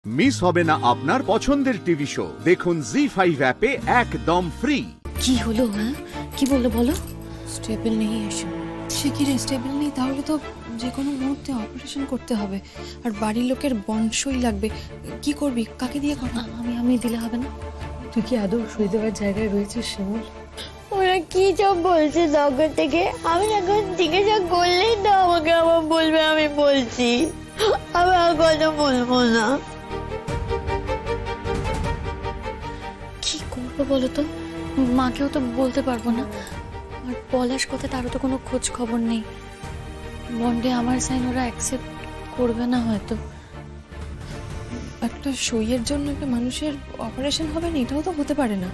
Miss হবে না আপনার পছন্দের টিভি শো। দেখুন জি5 অ্যাপে একদম ফ্রি। কি হলো? হ্যাঁ, কি বললো বলো? স্টেবল নেই এসে। সে কি রে, স্টেবল নেই? তাহলে তো যে কোনো মুহূর্তে অপারেশন করতে হবে, আর বাড়ির লোকের বংশই লাগবে। কি করবি? কাকে দিয়ে কর? আমি দিলে হবে না? তুই কি আদৌ শুয়ে দেওয়ার জায়গায় রয়েছিস শিমুল? ওরা কি সব বলছে দরকার থেকে, আমি এখন জিজ্ঞাসা করলেই তো আমাকে আবার বলবে আমি বলছি, আমি আর কথা বলবো না। কি করবো বলো তো? মাকেও তো বলতে পারবো না, আর পলাশ কথা তারও তো কোনো খোঁজ খবর নেই। বন্ডে আমার সাইন ওরা অ্যাকসেপ্ট করবে না হয়তো। একটা সইয়ের জন্য একটা মানুষের অপারেশন হবে না, এটাও তো হতে পারে না।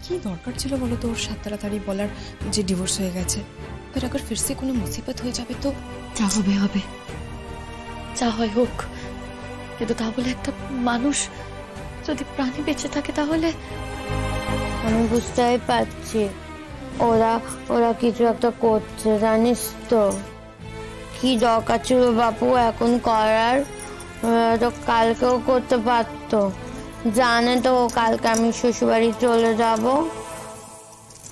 কি দরকার ছিল বলো তো ওর সাত তাড়াতাড়ি বলার যে ডিভোর্স হয়ে গেছে? पर अगर फिर से কোনো মুসিবত হয়ে যাবে তো? যা হবে হবে, যা হয় হোক, কিন্তু তা বলে একটা মানুষ যদি প্রাণী বেঁচে থাকে তাহলে। আমি বুঝতেই পারছি ওরা ওরা কিছু একটা করছে, জানিস তো। কি দরকার ছিল বাপু এখন করার? তো কালকেও করতে পারতো, জানে তো কালকে আমি শ্বশুরবাড়ি চলে যাব,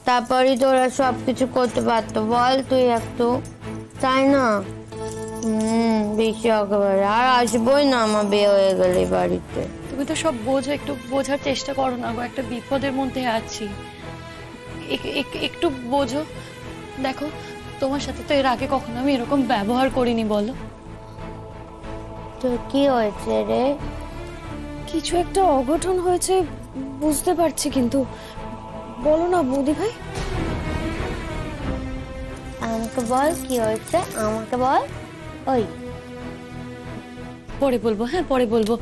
তারপরই তো ওরা সবকিছু করতে পারতো। বল তুই একটু, তাই না? বেশি একেবারে আর আসবোই না আমার বিয়ে হয়ে গেলে বাড়িতে। তুমি তো সব বোঝো, একটু বোঝার চেষ্টা করো না গো। একটা বিপদের মধ্যে আছি, একটু বোঝো। দেখো, তোমার সাথে তো এর আগে কখনো আমি এরকম ব্যবহার করিনি, বলো। তো কি হয়েছে রে? কিছু একটা অঘটন হয়েছে বুঝতে পারছি, কিন্তু বলো না বৌদি ভাই। আমাকে বল কি হয়েছে, আমাকে বল। ওই পরে বলবো, হ্যাঁ পরে বলবো।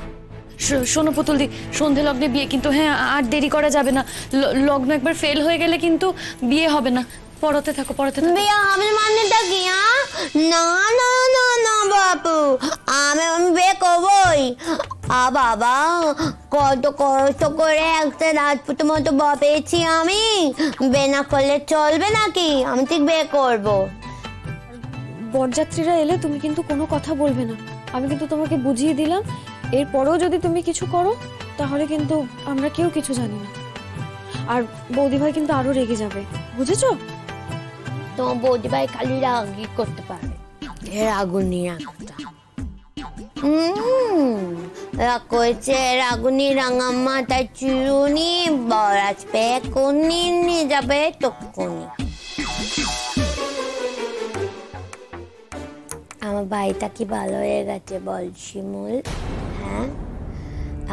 শোনো পুতুল দি, সন্ধে লগ্নে বিয়ে, কিন্তু হ্যাঁ আর দেরি করা যাবে না। লগ্ন একবার ফেল হয়ে গেলে কিন্তু বিয়ে হবে না। পড়তে থাকো, পড়তে থাকো। বিয়ে হবে মানেটা কি? না না না না বাপু, আমি বিয়ে করবই। বাবা, কত কষ্ট করে একটা রাজপুতের মতো বর পেয়েছি আমি, বিয়ে না করলে চলবে নাকি? আমি ঠিক বিয়ে করবো। বরযাত্রীরা এলে তুমি কিন্তু কোনো কথা বলবে না, আমি কিন্তু তোমাকে বুঝিয়ে দিলাম। এরপরেও যদি তুমি কিছু করো তাহলে কিন্তু আমরা কেউ কিছু জানি না, আর বৌদি ভাই কিন্তু আরো রেগে যাবে, বুঝেছো? তোমার বৌদি ভাই খালি রাগি করতে পারে, এর আগুনি রাগ করেছে। রাগুনি রাঙাম্মা তাই চুরুনি বর আসবে, কোনি নিয়ে যাবে তক্ষুনি। আমার ভাইটা কি ভালো হয়ে গেছে বল শিমুল? হ্যাঁ,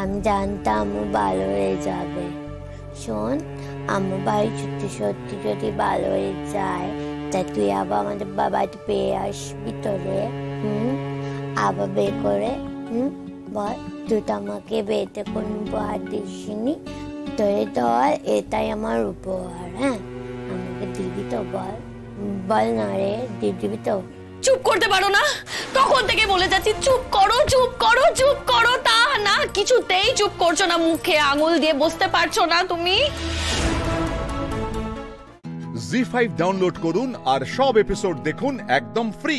আমি জানতাম ও ভালো হয়ে যাবে। শোন, আমার ভাই সত্যি সত্যি যদি ভালো হয়ে যায় তা তুই আবার আমাদের বাবাকে পেয়ে আসবি তোরে। আবার বে করে বল, তুই তো আমাকে বেতে কোনো উপহার দিসনি, তোরে ধর এটাই আমার উপহার। হ্যাঁ, আমাকে দিবি তো? বল বল না রে, দিবি তো? চুপ করতে পারো না? তখন থেকে বলে যাচ্ছি চুপ করো, চুপ করো, চুপ করো, তা না কিছুতেই চুপ করছো না। মুখে আঙুল দিয়ে বসতে পারছো না তুমি। জি5 ডাউনলোড করুন আর সব এপিসোড দেখুন একদম ফ্রি।